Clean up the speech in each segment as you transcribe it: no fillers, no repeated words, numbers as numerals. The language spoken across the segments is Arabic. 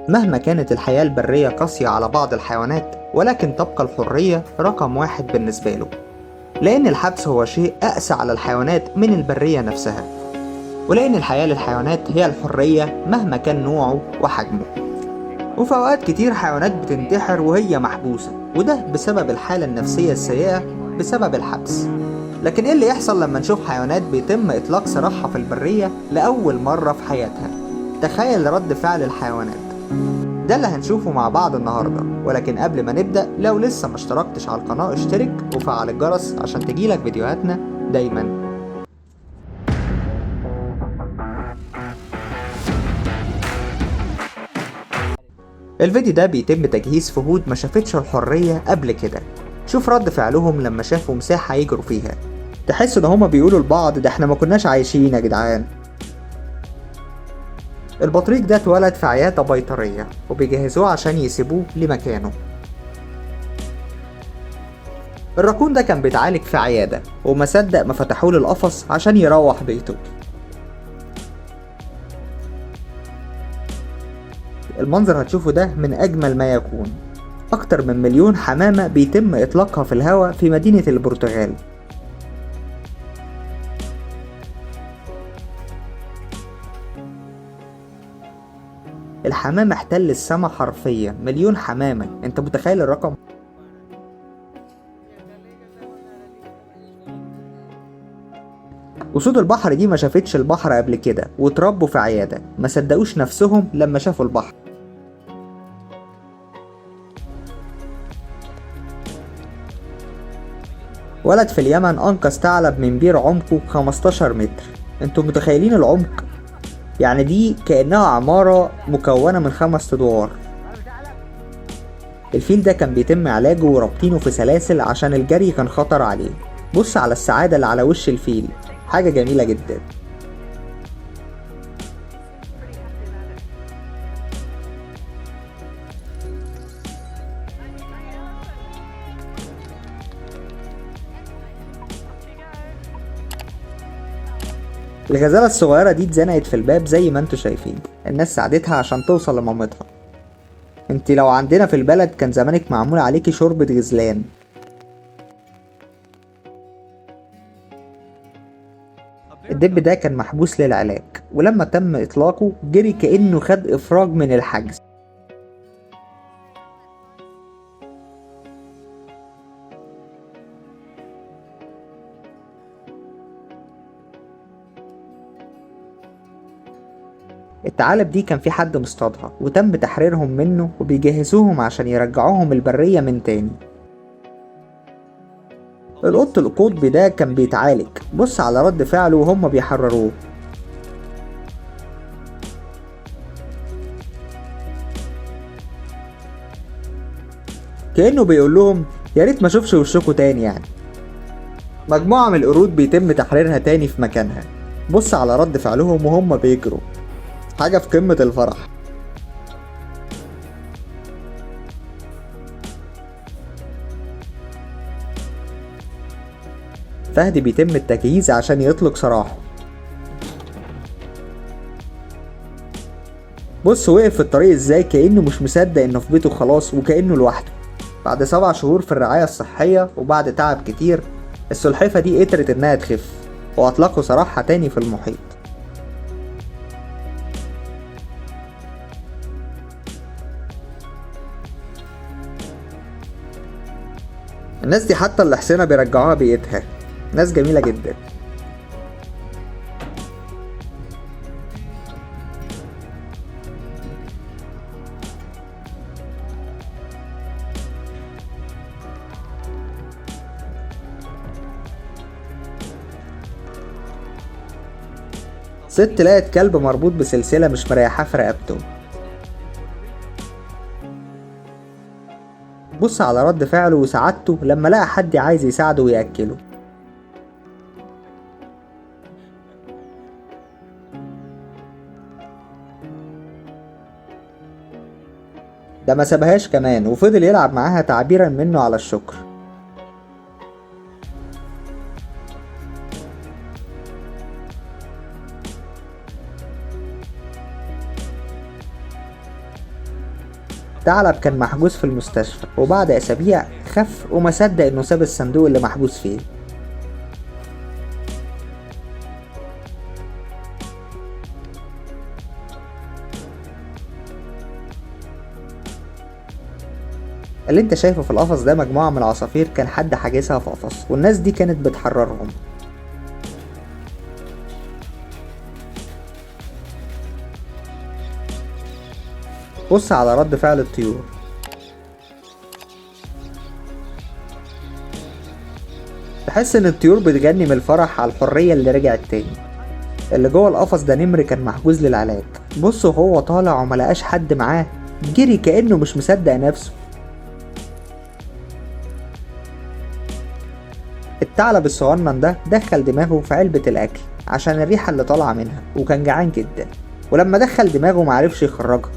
مهما كانت الحياة البرية قاسية على بعض الحيوانات، ولكن تبقى الحرية رقم واحد بالنسبة له، لأن الحبس هو شيء أقسى على الحيوانات من البرية نفسها، ولأن الحياة للحيوانات هي الحرية مهما كان نوعه وحجمه. وفي أوقات كتير حيوانات بتنتحر وهي محبوسة، وده بسبب الحالة النفسية السيئة بسبب الحبس. لكن إيه اللي يحصل لما نشوف حيوانات بيتم إطلاق سراحها في البرية لأول مرة في حياتها؟ تخيل رد فعل الحيوانات. ده اللي هنشوفه مع بعض النهاردة، ولكن قبل ما نبدأ لو لسه ما اشتركتش على القناة اشترك وفعل الجرس عشان تجيلك فيديوهاتنا دايما. الفيديو ده بيتم تجهيز فهود ما شافتش الحرية قبل كده. شوف رد فعلهم لما شافوا مساحة يجروا فيها. تحس ان هما بيقولوا لبعض ده احنا ما كناش عايشين يا جدعان. البطريق ده اتولد في عيادة بيطرية وبيجهزوه عشان يسيبوه لمكانه. الراكون ده كان بيتعالج في عيادة وما صدق ما فتحوله القفص عشان يروح بيته. المنظر هتشوفه ده من أجمل ما يكون. أكتر من 1,000,000 حمامة بيتم إطلاقها في الهواء في مدينة البرتغال. الحمام احتل السما حرفيا، 1,000,000 حمامة. انت متخيل الرقم؟ أسود البحر دي ما شافتش البحر قبل كده واتربوا في عيادة، ما صدقوش نفسهم لما شافوا البحر. ولد في اليمن أنقذ ثعلب من بير عمقه 15 متر. انتوا متخيلين العمق؟ يعني دي كأنها عمارة مكونة من 5 أدوار. الفيل ده كان بيتم علاجه ورابطينه في سلاسل عشان الجري كان خطر عليه. بص على السعادة اللي على وش الفيل، حاجة جميلة جدا. الغزالة الصغيرة دي اتزنقت في الباب زي ما انتوا شايفين. الناس ساعدتها عشان توصل لمامتها. انت لو عندنا في البلد كان زمانك معمول عليكي شوربة غزلان. الدب ده كان محبوس للعلاج، ولما تم اطلاقه جري كأنه خد افراج من الحجز. الثعالب دي كان في حد مصطادها وتم تحريرهم منه وبيجهزوهم عشان يرجعوهم البرية من تاني. القط القطبي ده كان بيتعالج. بص على رد فعله وهم بيحرروه. كأنه بيقول لهم يا ريت ما اشوفش وشكوا تاني يعني. مجموعة من القرود بيتم تحريرها تاني في مكانها. بص على رد فعلهم وهم بيجروا، حاجة في قمة الفرح. فهد بيتم التجهيز عشان يطلق سراحه. بص وقف في الطريق ازاي كأنه مش مصدق انه في بيته خلاص وكأنه لوحده. بعد 7 شهور في الرعاية الصحية وبعد تعب كتير، السلحفة دي قدرت انها تخف واطلقوا سراحها تاني في المحيط. الناس دي حتى اللي حسنا بيرجعوها بيئتها، ناس جميلة جدا. ست لقت كلب مربوط بسلسلة مش مريحاه في رقبته. بص على رد فعله وسعادته لما لقى حد عايز يساعده ويأكله. ده ما سابهاش كمان وفضل يلعب معاها تعبيرا منه على الشكر. ثعلب كان محجوز في المستشفى، وبعد أسابيع خف وما صدق إنه ساب الصندوق اللي محجوز فيه. اللي انت شايفه في القفص ده مجموعة من العصافير كان حد حاجزها في قفص، والناس دي كانت بتحررهم. بص على رد فعل الطيور. تحس ان الطيور بتغني من الفرح على الحرية اللي رجعت تاني. اللي جوه القفص ده نمر كان محجوز للعلاج. بص وهو طالع وملقاش حد معاه، جري كأنه مش مصدق نفسه. الثعلب الصغنن ده دخل دماغه في علبة الأكل عشان الريحة اللي طالعة منها، وكان جعان جدا، ولما دخل دماغه معرفش يخرجها.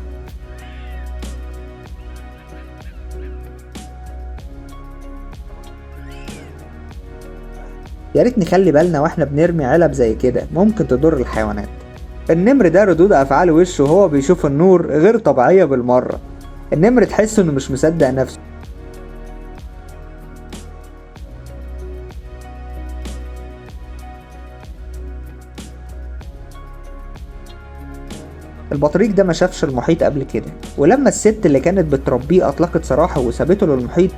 يا ريت نخلي بالنا واحنا بنرمي علب زي كده، ممكن تضر الحيوانات. النمر ده ردود افعال وشه وهو بيشوف النور غير طبيعية بالمرة. النمر تحس انه مش مصدق نفسه. البطريق ده ما شافش المحيط قبل كده، ولما الست اللي كانت بتربيه اطلقت سراحه وسابته للمحيط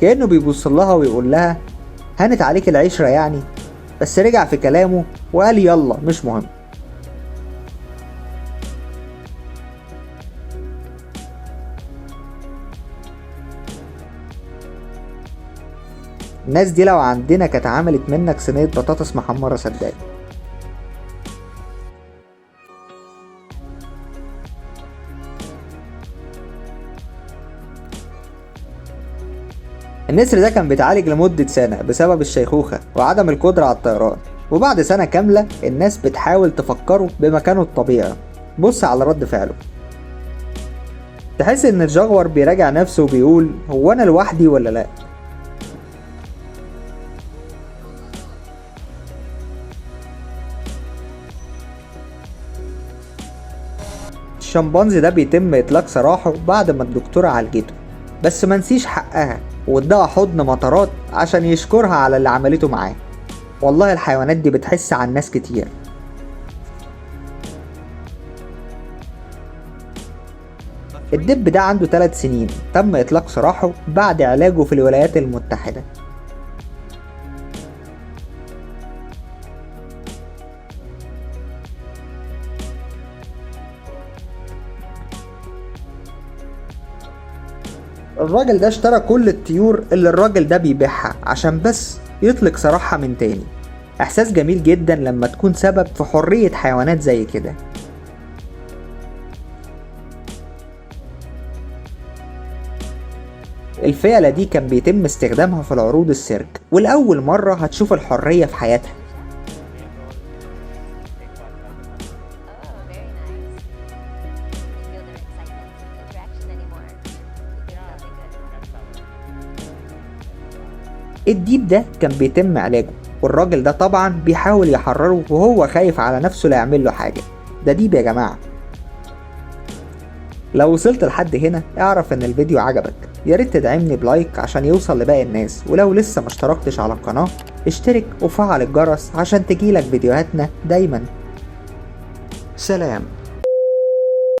كأنه بيبص لها ويقول لها هانت عليك العشرة يعني، بس رجع في كلامه وقال يلا مش مهم. الناس دي لو عندنا كانت عملت منك صينية بطاطس محمرة صدقني. النسر ده كان بيتعالج لمدة سنة بسبب الشيخوخة وعدم القدرة على الطيران، وبعد سنة كاملة الناس بتحاول تفكره بمكانه الطبيعي. بص على رد فعله. تحس ان الجغور بيراجع نفسه وبيقول هو انا لوحدي ولا لا. الشمبانزي ده بيتم اطلاق سراحه بعد ما الدكتورة عالجته، بس منسيش حقها واداها حضن مطرات عشان يشكرها على اللي عملته معاه. والله الحيوانات دي بتحس عن ناس كتير. الدب ده عنده 3 سنين، تم اطلاق سراحه بعد علاجه في الولايات المتحدة. الراجل ده اشترى كل الطيور اللي الراجل ده بيبيعها عشان بس يطلق سراحها من تاني. احساس جميل جدا لما تكون سبب في حرية حيوانات زي كده. الفيلة دي كان بيتم استخدامها في العروض السيرك، والأول مرة هتشوف الحرية في حياتها. الديب ده كان بيتم علاجه، والراجل ده طبعا بيحاول يحرره وهو خايف على نفسه لا يعمل له حاجة. ده ديب يا جماعة. لو وصلت لحد هنا اعرف ان الفيديو عجبك، يا ريت تدعمني بلايك عشان يوصل لباقي الناس، ولو لسه ما اشتركتش على القناة اشترك وفعل الجرس عشان تجيلك فيديوهاتنا دايما. سلام.